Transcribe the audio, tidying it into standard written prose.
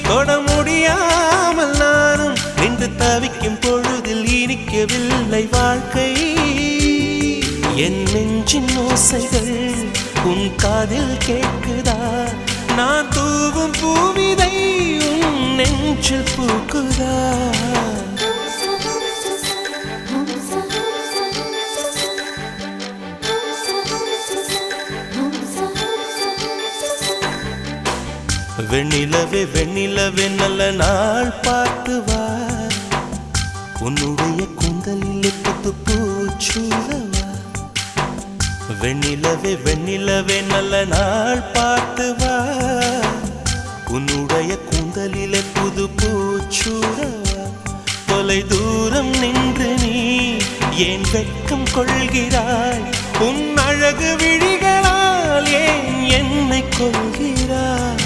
தொட முடியாமல் நானும் நின்று தவிக்கும் பொழுதில் இனிக்கவில்லை வாழ்க்கை என் நெஞ்சின் ஓசைகள் உன் காதில் கேட்குதா நான் தூவும் பூவிதை உன் நெஞ்சில் பூக்குதா வெண்ணிலவே வெண்ணிலவே நல்ல நாள் பார்த்து வா உன்னுடைய கூந்தலில் புத்து பூச்சூடவா வெண்ணிலவே வெண்ணிலவே நல்ல நாள் பார்த்து வா உன்னுடைய கூந்தலில் புது பூச்சூடவா தொலை தூரம் நின்று நீ ஏன் வெட்கம் கொள்கிறாய் உன் அழகு விழிகளால் ஏன் என்னை கொள்கிறாய்